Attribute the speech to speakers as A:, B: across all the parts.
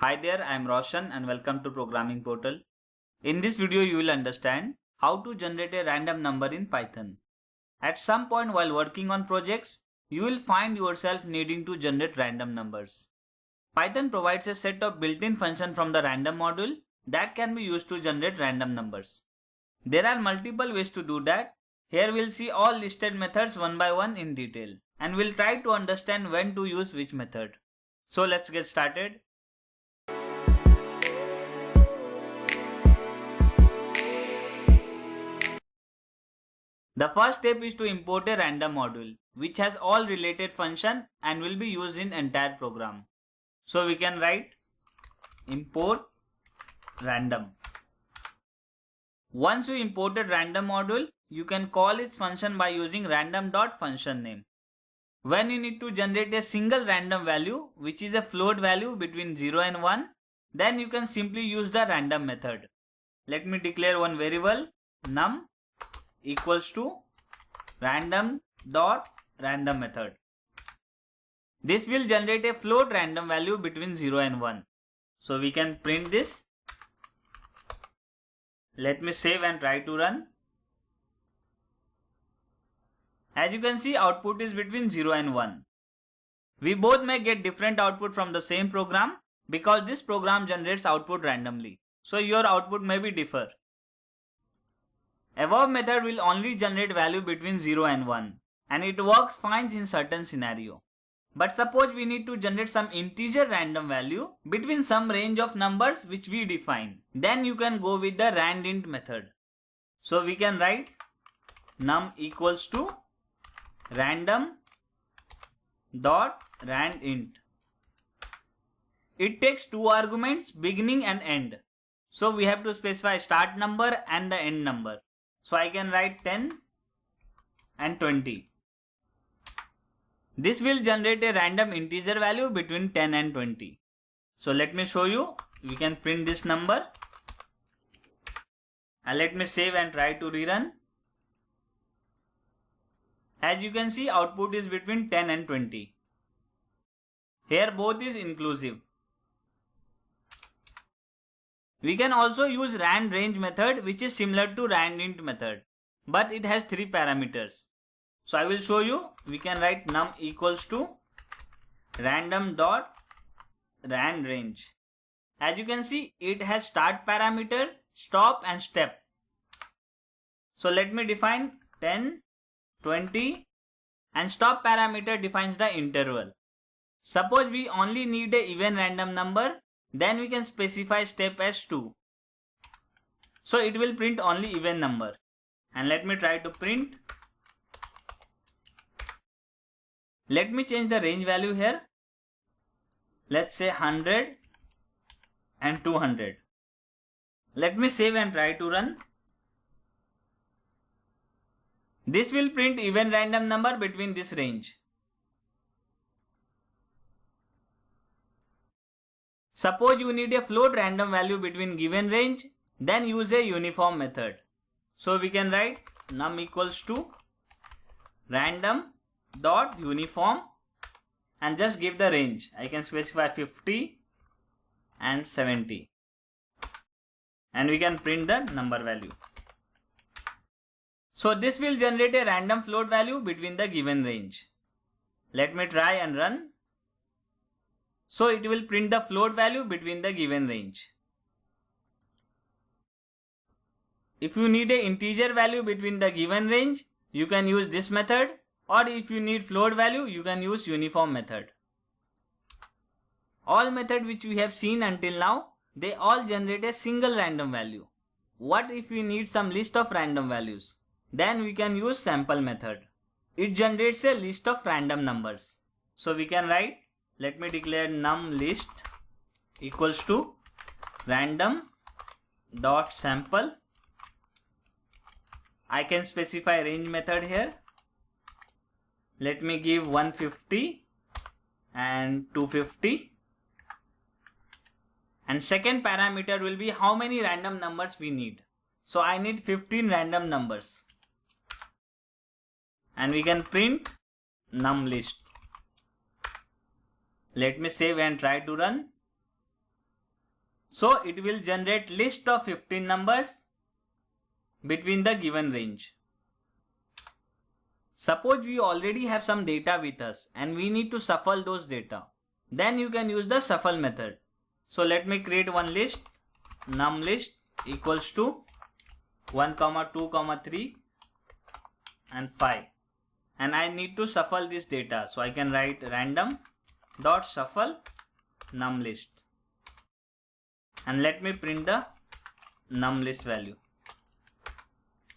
A: Hi there, I am Roshan and welcome to Programming Portal. In this video, you will understand how to generate a random number in Python. At some point while working on projects, you will find yourself needing to generate random numbers. Python provides a set of built-in functions from the random module that can be used to generate random numbers. There are multiple ways to do that. Here we'll see all listed methods one by one in detail and we'll try to understand when to use which method. So let's get started. The first step is to import a random module which has all related functions and will be used in entire program. So we can write import random. Once you imported random module, you can call its function by using random.functionName. When you need to generate a single random value which is a float value between 0 and 1, then you can simply use the random method. Let me declare one variable num equals to random.random method. This will generate a float random value between 0 and 1. So we can print this. Let me save and try to run. As you can see, output is between 0 and 1. We both may get different output from the same program because this program generates output randomly. So your output may be differ. Above method will only generate value between 0 and 1 and it works fine in certain scenario. But suppose we need to generate some integer random value between some range of numbers which we define. Then you can go with the randint method. So we can write num equals to random.randint. It takes two arguments, beginning and end. So we have to specify start number and the end number. So I can write 10 and 20. This will generate a random integer value between 10 and 20. So let me show you. We can print this number. And let me save and try to rerun. As you can see, output is between 10 and 20. Here both is inclusive. We can also use randrange method which is similar to randint method, but it has 3 parameters. So I will show you. We can write num equals to random.randrange. As you can see, it has start parameter, stop and step. So let me define 10, 20 and stop parameter defines the interval. Suppose we only need a even random number, then we can specify step as 2. So it will print only even number. And let me try to print. Let me change the range value here. Let's say 100 and 200. Let me save and try to run. This will print even random number between this range. Suppose you need a float random value between given range, then use a uniform method. So we can write num equals to random.uniform and just give the range. I can specify 50 and 70. And we can print the number value. So this will generate a random float value between the given range. Let me try and run. So it will print the float value between the given range. If you need an integer value between the given range, you can use this method, or if you need float value, you can use uniform method. All methods which we have seen until now, they all generate a single random value. What if we need some list of random values? Then we can use sample method. It generates a list of random numbers. So we can write, let me declare num list equals to random.sample. I can specify range method here. Let me give 150 and 250. And second parameter will be how many random numbers we need. So I need 15 random numbers. And we can print num list. Let me save and try to run. So it will generate list of 15 numbers between the given range. Suppose we already have some data with us and we need to shuffle those data. Then you can use the shuffle method. So let me create one list, num list equals to 1, 2, 3 and 5. And I need to shuffle this data. So I can write random dot shuffle num list. And let me print the num list value.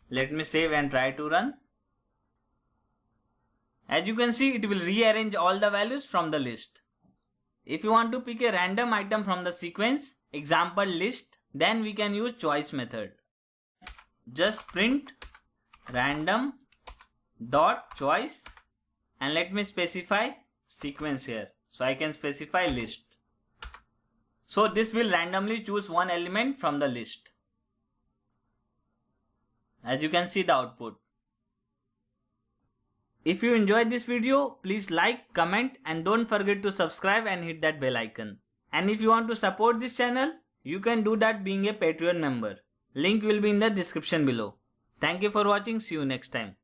A: Let me save and try to run. As you can see, it will rearrange all the values from the list. If you want to pick a random item from the sequence, example list, then we can use choice method. Just print random dot choice and let me specify sequence here. So I can specify list. So this will randomly choose one element from the list. As you can see the output. If you enjoyed this video, please like, comment and don't forget to subscribe and hit that bell icon. And if you want to support this channel, you can do that being a Patreon member. Link will be in the description below. Thank you for watching. See you next time.